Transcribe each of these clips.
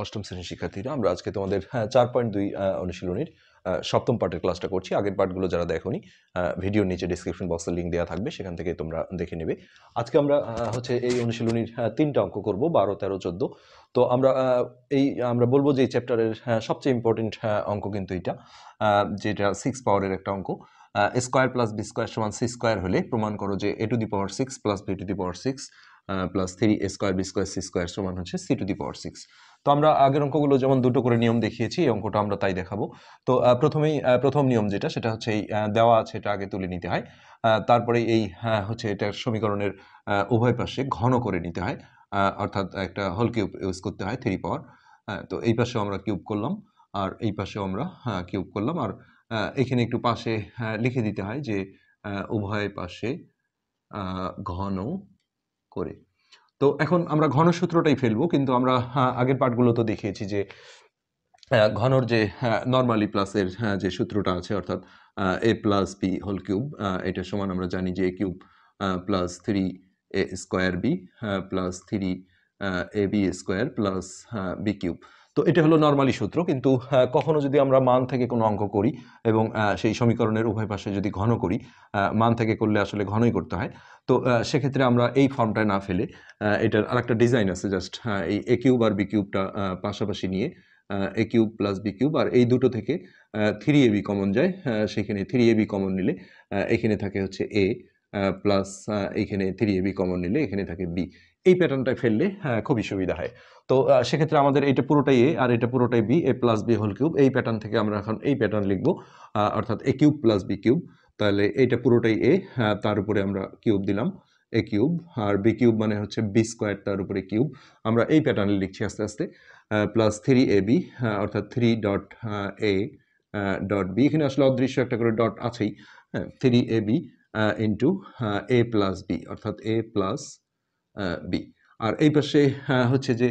অষ্টম শ্রেণীর শিক্ষার্থীরা আমরা আজকে তোমাদের 4.2 অনুশীলনীর সপ্তম পার্টের ক্লাসটা করছি। আগের পার্টগুলো যারা দেখোনি ভিডিওর নিচে ডেসক্রিপশন বক্সে লিঙ্ক দেওয়া থাকবে, সেখান থেকে তোমরা দেখে নেবে। আজকে আমরা হচ্ছে এই অনুশীলনীর 3টা অঙ্ক করব, 12, 13, 14। তো আমরা বলবো যে এই চ্যাপ্টারের সবচেয়ে ইম্পর্টেন্ট অঙ্ক কিন্তু এটা, যেটা 6 পাওয়ারের একটা অঙ্ক। স্কোয়ার প্লাস বি স্কোয়ার সমান সি স্কোয়ার হলে প্রমাণ করো যে a to the power 6 plus b to the power 6 plus 3 a square B square C square সমান হচ্ছে c টু দি পাওয়ার 6। তো আমরা আগের অঙ্কগুলো যেমন দুটো করে নিয়ম দেখিয়েছি, এই অঙ্কটা আমরা তাই দেখাবো। তো প্রথম নিয়ম যেটা, সেটা হচ্ছে এই দেওয়া আছে এটা আগে তুলে নিতে হয়। তারপরে এই হচ্ছে এটার সমীকরণের উভয় পাশে ঘন করে নিতে হয়, অর্থাৎ একটা হোল কিউব ইউজ করতে হয় 3 পাওয়ার। তো এই পাশেও আমরা কিউব করলাম, আর এই পাশেও আমরা কিউব করলাম, আর এখানে একটু পাশে লিখে দিতে হয় যে উভয় পাশে ঘন করে। তো এখন আমরা ঘন সূত্রটাই ফেলবো, কিন্তু আমরা আগের পার্টগুলো তো দেখিয়েছি যে ঘনর যে নর্মালি প্লাসের যে সূত্রটা আছে, অর্থাৎ a plus B whole cube, এটা সমান আমরা জানি যে a cube plus 3a square B plus 3ab square plus B cube. তো এটা হলো নর্মালি সূত্র, কিন্তু কখনো যদি আমরা মান থেকে কোনো অঙ্ক করি এবং সেই সমীকরণের উভয় পাশে যদি ঘন করি, মান থেকে করলে আসলে ঘনই করতে হয়। তো সেক্ষেত্রে আমরা এই ফর্মটায় না ফেলে এটার আরেকটা ডিজাইন আছে, জাস্ট এই a কিউব আর বি কিউবটা পাশাপাশি নিয়ে a cube plus B cube, আর এই দুটো থেকে 3ab কমন যায়, সেখানে 3ab কমন নিলে এখানে থাকে হচ্ছে a প্লাস এইখানে 3ab কমন নিলে এখানে থাকে b। এই প্যাটার্নটা ফেললে খুবই সুবিধা হয়। তো সেক্ষেত্রে আমাদের এটা পুরোটাই a আর এটা পুরোটাই b, a plus b whole cube. এই প্যাটার্ন থেকে আমরা এখন এই প্যাটার্ন লিখবো, অর্থাৎ a cube plus b cube. তাহলে এইটা পুরোটাই a, তার উপরে আমরা কিউব দিলাম a কিউব, আর b কিউব মানে হচ্ছে b স্কোয়ার, তার উপরে কিউব। আমরা এই প্যাটার্নে লিখছি আস্তে আস্তে, প্লাস 3ab, অর্থাৎ 3.a ডট বি, এখানে আসলে অদৃশ্য একটা করে ডট আছেই। 3ab into a plus B, অর্থাৎ a প্লাস বি। আর এই পাশে হচ্ছে যে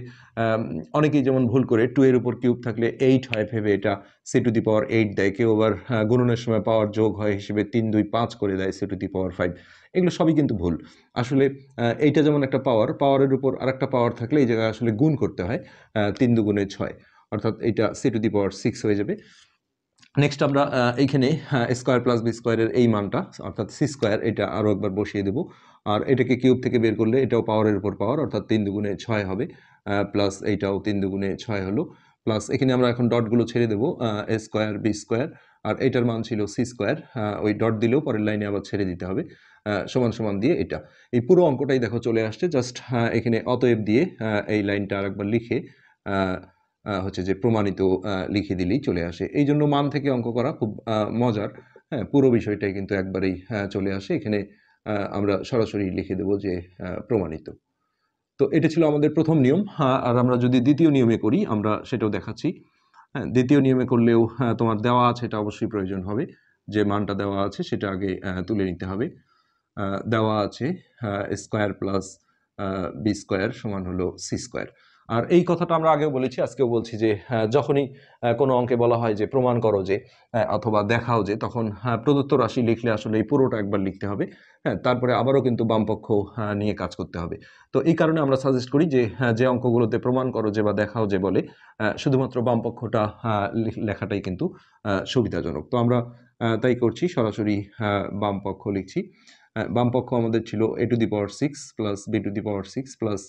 অনেকেই যেমন ভুল করে 2 এর উপর কিউব থাকলে 8 হয় ভেবে এটা c টু দি পাওয়ার 8 দেয়, কেউ আবার গুণনের সময় পাওয়ার যোগ হয় হিসেবে 3, 2, 5 করে দেয় c টু দি পাওয়ার 5। এগুলো সবই কিন্তু ভুল। আসলে এইটা যেমন একটা পাওয়ারের উপর আরেকটা পাওয়ার থাকলে এই জায়গায় আসলে গুণ করতে হয়, 3 দুগুণে 6, অর্থাৎ এটা c টু দি পাওয়ার 6 হয়ে যাবে। নেক্সট আমরা এইখানে স্কোয়ার প্লাস বি স্কোয়ারের এই মানটা, অর্থাৎ সি স্কোয়ার, এটা আরও একবার বসিয়ে দেবো। আর এটাকে কিউব থেকে বের করলে এটাও পাওয়ারের উপর পাওয়ার, অর্থাৎ 3 দুগুণে 6 হবে, প্লাস এইটাও 3 দুগুণে 6 হলো, প্লাস এখানে আমরা এখন ডটগুলো ছেড়ে দেবো, এ স্কোয়ার বি স্কোয়ার, আর এটার মান ছিল সি স্কোয়ার, ওই ডট দিলেও পরের লাইনে আবার ছেড়ে দিতে হবে, সমান সমান দিয়ে এটা। এই পুরো অঙ্কটাই দেখো চলে আসছে, জাস্ট এখানে অতএব দিয়ে এই লাইনটা আরেকবার লিখে হচ্ছে যে প্রমাণিত লিখে দিলেই চলে আসে। এই জন্য মান থেকে অঙ্ক করা খুব মজার। হ্যাঁ, পুরো বিষয়টাই কিন্তু একবারেই চলে আসে। এখানে আমরা সরাসরি লিখে দেব যে প্রমাণিত। তো এটা ছিল আমাদের প্রথম নিয়ম। আর আমরা যদি দ্বিতীয় নিয়মে করি, আমরা সেটাও দেখাচ্ছি। হ্যাঁ, দ্বিতীয় নিয়মে করলেও তোমার দেওয়া আছে এটা অবশ্যই প্রয়োজন হবে, যে মানটা দেওয়া আছে সেটা আগে তুলে নিতে হবে। দেওয়া আছে স্কোয়ার প্লাস বি স্কোয়ার সমান হলো সি স্কোয়ার। আর এই কথাটা আমরা আগেও বলেছি, আজকেও বলছি যে যখনই কোনো অঙ্কে বলা হয় যে প্রমাণ করো যে অথবা দেখাও যে, তখন প্রদত্ত রাশি লিখলে আসলে এই পুরোটা একবার লিখতে হবে। হ্যাঁ, তারপরে আবারও কিন্তু বামপক্ষ নিয়ে কাজ করতে হবে। তো এই কারণে আমরা সাজেস্ট করি যে যে অঙ্কগুলোতে প্রমাণ করো যে বা দেখাও যে বলে, শুধুমাত্র বামপক্ষটা লেখাটাই কিন্তু সুবিধাজনক। তো আমরা তাই করছি, সরাসরি বামপক্ষ লিখছি। বামপক্ষ আমাদের ছিল a to the power 6 plus b to the power 6 plus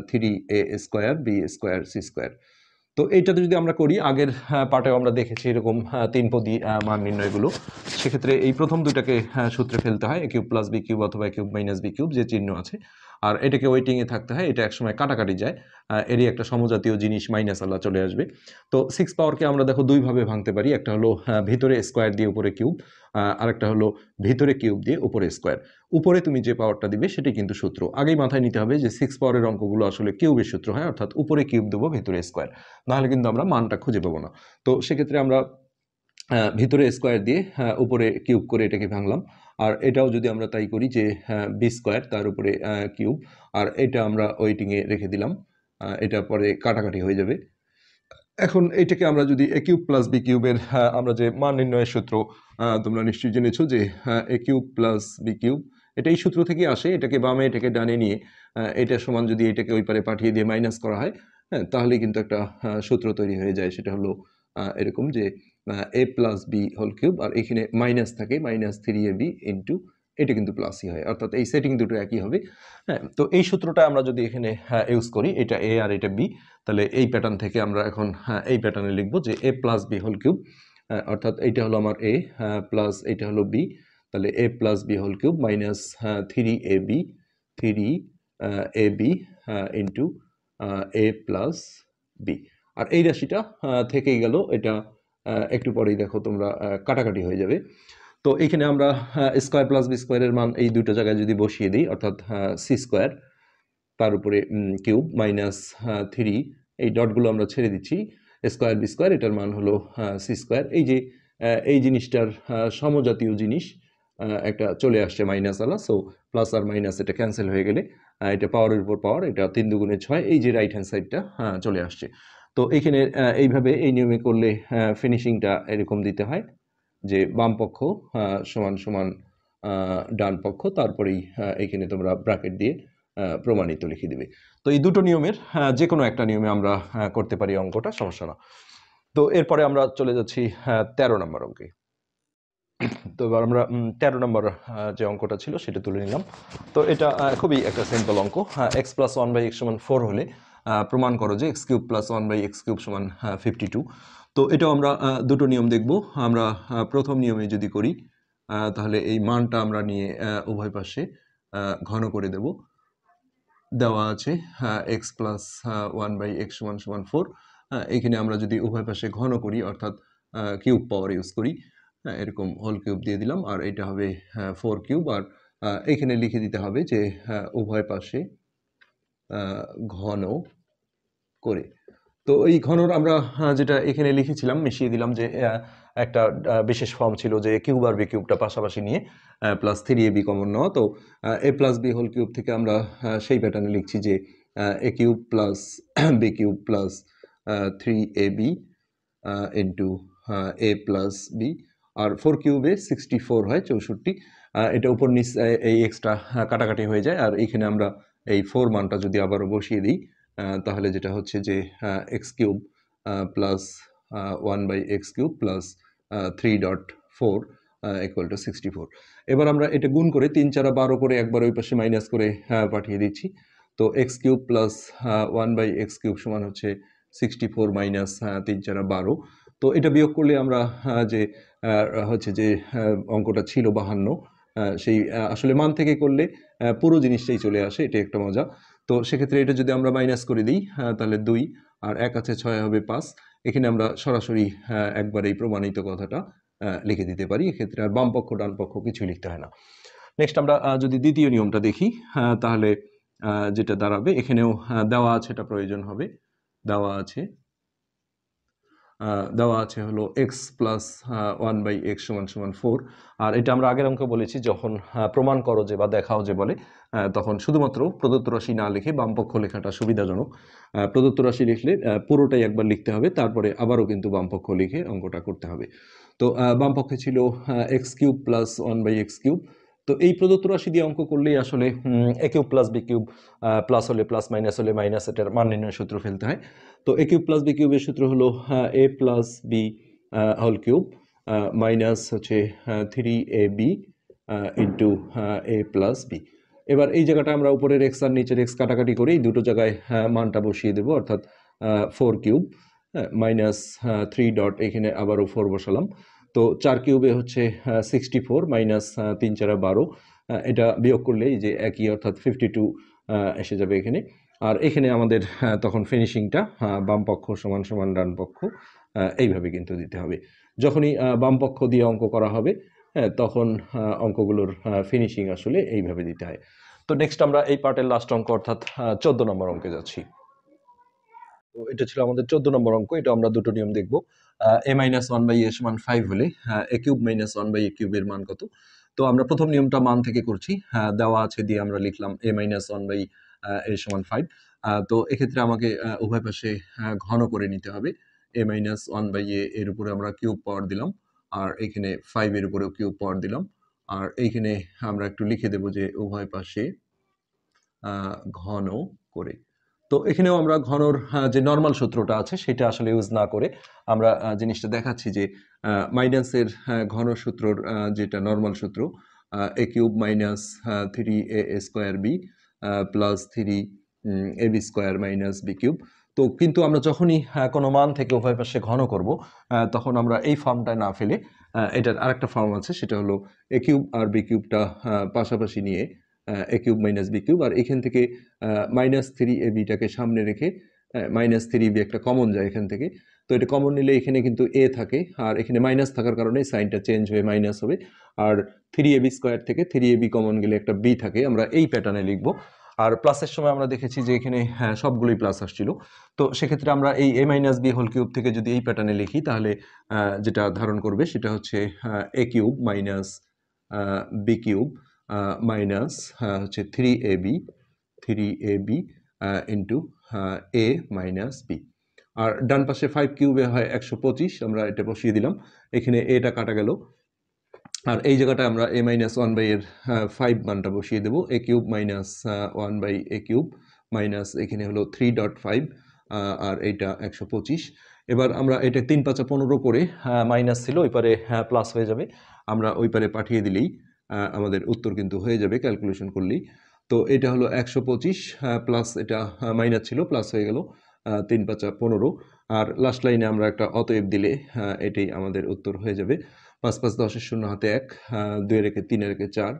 3a square b square c square. তো এইটাতে যদি আমরা করি, আগের পার্টেও আমরা দেখেছি এরকম 3 পদী মান নির্ণয়গুলো। সেক্ষেত্রে এই প্রথম দুইটাকে সূত্রে ফেলতে হয়, a cube plus B cube অথবা a cube minus B cube, যে চিহ্ন আছে, আর এটাকে ওয়েটিংয়ে থাকতে হয়। এটা একসময় কাটাকাটি যায়, এরই একটা সমজাতীয় জিনিস মাইনাস আল্লাহ চলে আসবে। তো 6 পাওয়ারকে আমরা দেখো দুইভাবে ভাঙতে পারি, একটা হলো ভিতরে স্কোয়ার দিয়ে উপরে কিউব, আরেকটা হলো ভিতরে কিউব দিয়ে উপরে স্কোয়ার। উপরে তুমি যে পাওয়ারটা দিবে সেটাই কিন্তু সূত্র। আগেই মাথায় নিতে হবে যে 6 পাওয়ারের অঙ্কগুলো আসলে কিউবের সূত্র হয়, অর্থাৎ উপরে কিউব দেবো, ভিতরে স্কোয়ার, নাহলে কিন্তু আমরা মানটা খুঁজে পাবো না। তো সেক্ষেত্রে আমরা ভিতরে স্কোয়ার দিয়ে উপরে কিউব করে এটাকে ভাঙলাম। আর এটাও যদি আমরা তাই করি যে বি স্কোয়ার তার উপরে কিউব, আর এটা আমরা ওয়েটিংয়ে রেখে দিলাম, এটা পরে কাটাকাটি হয়ে যাবে। এখন এটাকে আমরা যদি এ কিউব প্লাস বি কিউবের আমরা যে মান নির্ণয়ের সূত্র তোমরা নিশ্চয়ই জেনেছো যে এ কিউব প্লাস বি কিউব, এটা এই সূত্র থেকে আসে। এটাকে বামে এটাকে ডানে নিয়ে এটা সমান যদি এটাকে ওই পারে পাঠিয়ে দিয়ে মাইনাস করা হয়, হ্যাঁ, তাহলে কিন্তু একটা সূত্র তৈরি হয়ে যায়, সেটা হলো এরকম যে a plus B whole cube, আর এখানে মাইনাস থাকে -3ab ইন্টু, এটা কিন্তু প্লাসই হয়, অর্থাৎ এই সেটিং দুটো একই হবে। হ্যাঁ, তো এই সূত্রটা আমরা যদি এখানে ইউজ করি, এটা a আর এটা b, তাহলে এই প্যাটার্ন থেকে আমরা এখন এই প্যাটার্নে লিখবো যে a plus B whole cube, অর্থাৎ এইটা হলো আমার a প্লাস এইটা হলো b, তাহলে a plus B whole cube minus 3ab into a plus B. আর এই রাশিটা থেকেই গেল, এটা একটু পরেই দেখো তোমরা কাটাকাটি হয়ে যাবে। তো এখানে আমরা স্কোয়ার প্লাস বি স্কোয়ারের মান এই দুটো জায়গায় যদি বসিয়ে দিই, অর্থাৎ সি স্কোয়ার তার উপরে কিউব মাইনাস 3, এই ডটগুলো আমরা ছেড়ে দিচ্ছি, স্কোয়ার বি স্কোয়ার, এটার মান হলো সি স্কোয়ার। এই যে এই জিনিসটার সমজাতীয় জিনিস একটা চলে আসছে মাইনাস আলা, সো প্লাস আর মাইনাস এটা ক্যান্সেল হয়ে গেলে এটা পাওয়ারের উপর পাওয়ার, এটা 3 দুগুণে 6, এই যে রাইট হ্যান্ড সাইডটা চলে আসছে। তো এইখানে এইভাবে এই নিয়মে করলে ফিনিশিংটা এরকম দিতে হয় যে বাম পক্ষ সমান সমান ডান পক্ষ, তারপরেই এইখানে তোমরা ব্র্যাকেট দিয়ে প্রমাণিত লিখে দিবে। তো এই দুটো নিয়মের যে কোনো একটা নিয়মে আমরা করতে পারি অঙ্কটা, সমস্যা না। তো এরপরে আমরা চলে যাচ্ছি 13 নম্বর অঙ্কে। তো এবার আমরা 13 নম্বর যে অঙ্কটা ছিল সেটা তুলে নিলাম। তো এটা খুবই একটা সিম্পল অঙ্ক। X plus one by X সমান 4 হলে প্রমাণ করো যে X cube plus one by X cube সমান 52। তো এটাও আমরা দুটো নিয়ম দেখব। আমরা প্রথম নিয়মে যদি করি তাহলে এই মানটা আমরা নিয়ে উভয় পাশে ঘন করে দেব। দেওয়া আছে X plus one by X সমান সমান 4। এখানে আমরা যদি উভয় পাশে ঘন করি, অর্থাৎ কিউব পাওয়ার ইউজ করি, এরকম হোল কিউব দিয়ে দিলাম, আর এটা হবে 4 কিউব, আর এখানে লিখে দিতে হবে যে উভয় পাশে ঘন করে। তো এই ঘনর আমরা যেটা এখানে লিখেছিলাম মিশিয়ে দিলাম যে একটা বিশেষ ফর্ম ছিল যে কিউব আর বি কিউবটা পাশাপাশি নিয়ে প্লাস 3ab কমন নেওয়া। তো a plus B whole cube থেকে আমরা সেই প্যাটার্নে লিখছি যে a cube plus B cube plus 3ab into a plus B, আর 4 কিউবে 64 হয়, 64। এটা উপর নিচ এই এক্সট্রা কাটাকাটি হয়ে যায়, আর এইখানে আমরা এই 4 মানটা যদি আবারও বসিয়ে দিই, তাহলে যেটা হচ্ছে যে X cube plus 1/x³ plus 3.4 equal to 64। এবার আমরা এটা গুণ করে 3 4 12 করে একবার ওই পাশে মাইনাস করে পাঠিয়ে দিচ্ছি। তো x³ প্লাস 1/x³ সমান হচ্ছে 64 মাইনাস 3 4 12। তো এটা বিয়োগ করলে আমরা যে হচ্ছে যে অঙ্কটা ছিল 52, সেই আসলে মান থেকে করলে পুরো জিনিসটাই চলে আসে, এটা একটা মজা। তো সেক্ষেত্রে এটা যদি আমরা মাইনাস করে দিই তাহলে 2, আর 1 আছে 6 হবে 5। এখানে আমরা সরাসরি একবার এই প্রমাণিত কথাটা লিখে দিতে পারি, এক্ষেত্রে আর বাম পক্ষ ডান পক্ষ কিছুই লিখতে হয় না। নেক্সট আমরা যদি দ্বিতীয় নিয়মটা দেখি, তাহলে যেটা দাঁড়াবে, এখানেও দেওয়া আছে, এটা প্রয়োজন হবে। দেওয়া আছে হলো এক্স প্লাস 1/x সমান সমান 4। আর এটা আমরা আগের অঙ্কে বলেছি, যখন প্রমাণ করো যে বা দেখাও যে বলে, তখন শুধুমাত্র প্রদত্ত রাশি না লিখে বামপক্ষ লেখাটা সুবিধাজনক। প্রদত্ত রাশি লিখলে পুরোটাই একবার লিখতে হবে, তারপরে আবারও কিন্তু বামপক্ষ লিখে অঙ্কটা করতে হবে। তো বামপক্ষে ছিল এক্স কিউব প্লাস 1/x³। তো এই প্রদত্ত রাশি দিয়ে অঙ্ক করলেই আসলে A cube plus B cube plus হলে প্লাস, মাইনাস হলে মাইনাস, এটার মান নির্ণয় সূত্র ফেলতে হয়। তো এ কিউব প্লাস বি কিউবের সূত্র হলো A plus B whole cube minus হচ্ছে 3ab ইন্টু এ প্লাস বি। এবার এই জায়গাটা আমরা উপরের এক্স আর নিচের এক্স কাটাকাটি করে এই দুটো জায়গায় মানটা বসিয়ে দেবো, অর্থাৎ 4 কিউব মাইনাস 3 ডট, এখানে আবারও 4 বসালাম। তো 4 কিউবে হচ্ছে 64 মাইনাস 3 4 12, এটা বিয়োগ করলে এই যে একই, অর্থাৎ 52 এসে যাবে এখানে। আর এখানে আমাদের তখন ফিনিশিংটা বাম পক্ষ সমান সমান ডান পক্ষ এইভাবে কিন্তু দিতে হবে। যখনই বাম পক্ষ দিয়ে অঙ্ক করা হবে, তখন অঙ্কগুলোর ফিনিশিং আসলে এইভাবে দিতে হয়। তো নেক্সট আমরা এই পার্টের লাস্ট অঙ্ক, অর্থাৎ 14 নম্বর অঙ্কে যাচ্ছি। তো এটা ছিল আমাদের 14 নম্বর অঙ্ক। এটা আমরা দুটো নিয়ম দেখব। a মাইনাস 1/a সমান 5 হলে a কিউব মাইনাস 1/a কিউবের মান কত? তো আমরা প্রথম নিয়মটা মান থেকে করছি, দেওয়া আছে দিয়ে আমরা লিখলাম a মাইনাস 1/a সমান 5। তো এক্ষেত্রে আমাকে উভয় পাশে ঘন করে নিতে হবে। a মাইনাস 1/a এর উপরে আমরা কিউব পাওয়ার দিলাম, আর এখানে 5 এর উপরেও কিউব পাওয়ার দিলাম, আর এইখানে আমরা একটু লিখে দেব যে উভয় পাশে ঘন করে। তো এখানেও আমরা ঘনর যে নর্মাল সূত্রটা আছে সেটা আসলে ইউজ না করে আমরা জিনিসটা দেখাচ্ছি যে মাইনাসের ঘন সূত্রর যেটা নর্মাল সূত্র A cube minus 3a² B plus 3ab square minus B cube. তো কিন্তু আমরা যখনই কোনো মান থেকে উভয় পাশে ঘন করব তখন আমরা এই ফর্মটায় না ফেলে এটার আরেকটা ফর্ম আছে, সেটা হলো এ কিউব আর বি কিউবটা পাশাপাশি নিয়ে এ কিউব মাইনাস বি কিউব, আর এখান থেকে -3ab-টাকে সামনে রেখে -3ab একটা কমন যায় এখান থেকে। তো এটা কমন নিলে এখানে কিন্তু এ থাকে, আর এখানে মাইনাস থাকার কারণে সাইনটা চেঞ্জ হয়ে মাইনাস হবে। আর 3ab² থেকে 3ab কমন গেলে একটা বি থাকে, আমরা এই প্যাটার্নে লিখব। আর প্লাসের সময় আমরা দেখেছি যে এখানে সবগুলোই প্লাস আসছিল। তো সেক্ষেত্রে আমরা এই a minus B whole cube থেকে যদি এই প্যাটার্নে লিখি তাহলে যেটা ধারণ করবে সেটা হচ্ছে A cube minus B cube minus হচ্ছে 3ab into A minus B. আর ডান পাশে 5 কিউবে হয় 125, আমরা এটা বসিয়ে দিলাম, এখানে এটা কাটা গেল, আর এই জায়গাটা আমরা a মাইনাস 1 বাই এর 5 মানটা বসিয়ে দেবো, A cube minus 1 by A cube minus এখানে হলো 3.5 আর এইটা 125। এবার আমরা এটা 3 5 15 করে মাইনাস ছিল ওই পারে প্লাস হয়ে যাবে, আমরা ওই পারে পাঠিয়ে দিলেই আমাদের উত্তর কিন্তু হয়ে যাবে ক্যালকুলেশন করলেই। তো এটা হলো 125 প্লাস এটা মাইনাস ছিল প্লাস হয়ে গেল 3 5 15, আর লাস্ট লাইনে আমরা একটা অতএব দিলে এটাই আমাদের উত্তর হয়ে যাবে। 5 5 10 শূন্য হাতে 1, 2 রেখে 3 রেখে 4,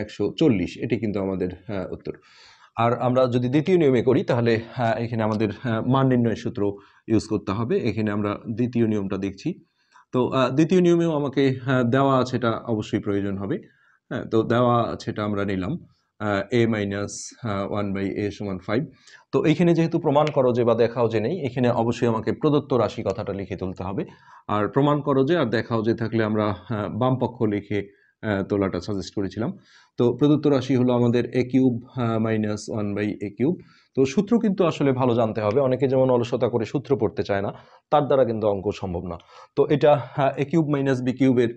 140। এটি কিন্তু আমাদের উত্তর। আর আমরা যদি দ্বিতীয় নিয়মে করি তাহলে এখানে আমাদের মান নির্ণয়ের সূত্র ইউজ করতে হবে। এখানে আমরা দ্বিতীয় নিয়মটা দেখছি। তো দ্বিতীয় নিয়মেও আমাকে দেওয়া আছে, এটা অবশ্যই প্রয়োজন হবে। হ্যাঁ, তো দেওয়া আছে, এটা আমরা নিলাম a মাইনাস 1 বাই a সমান 5। তো এইখানে যেহেতু প্রমাণ করো যে বা দেখাও যে নেই, এখানে অবশ্যই আমাকে প্রদত্ত রাশি কথাটা লিখে তুলতে হবে। আর প্রমাণ করো যে আর দেখাও যে থাকলে আমরা বাম পক্ষ লিখে তোলাটা সাজেস্ট করেছিলাম। তো প্রদত্ত রাশি হলো আমাদের A cube minus 1 by A cube. তো সূত্র কিন্তু আসলে ভালো জানতে হবে, অনেকে যেমন অলসতা করে সূত্র পড়তে চায় না, তার দ্বারা কিন্তু অঙ্ক সম্ভব না। তো এটা এ কিউব মাইনাস বি কিউবের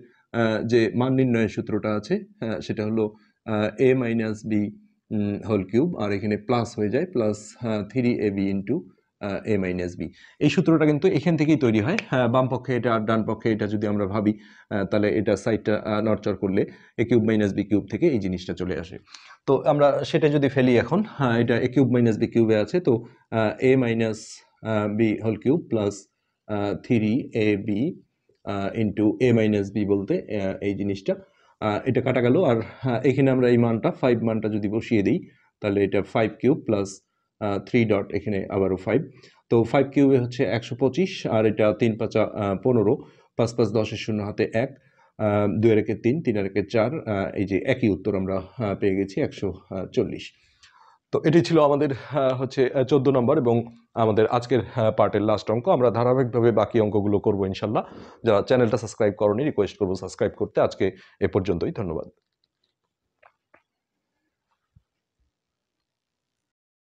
যে মান নির্ণয়ের সূত্রটা আছে সেটা হলো এ মাইনাস বি হোল কিউব, আর এখানে প্লাস হয়ে যায় plus 3ab into A minus B. এই সূত্রটা কিন্তু এখান থেকেই তৈরি হয়। বাম পক্ষে এটা আর ডান পক্ষে এটা যদি আমরা ভাবি তাহলে এটা সাইডটা নড়চড় করলে এ কিউব মাইনাস বি কিউব থেকে এই জিনিসটা চলে আসে। তো আমরা সেটা যদি ফেলি এখন, এটা এ কিউব মাইনাস বি কিউবে আছে, তো A minus B whole cube plus 3ab into A minus B বলতে এই জিনিসটা এটা কাটা গেল। আর এখানে আমরা এই মানটা 5 মানটা যদি বসিয়ে দিই তাহলে এটা 5 কিউব প্লাস 3 ডট এখানে আবারও 5। তো 5 কিউবে হচ্ছে 125, আর এটা 3 5 15, 5 5 10 শূন্য হাতে 1, 2 রেখে 3, 3 রেখে 4, এই যে একই উত্তর আমরা পেয়ে গেছি 140। তো এটি ছিল আমাদের হচ্ছে 14 নম্বর এবং আমাদের আজকের পার্টের লাস্ট অঙ্ক। আমরা ধারাবাহিকভাবে বাকি অঙ্কগুলো করবো ইনশাল্লাহ। যারা চ্যানেলটা সাবস্ক্রাইব করনি রিকোয়েস্ট করবো সাবস্ক্রাইব করতে। আজকে এ পর্যন্তই, ধন্যবাদ।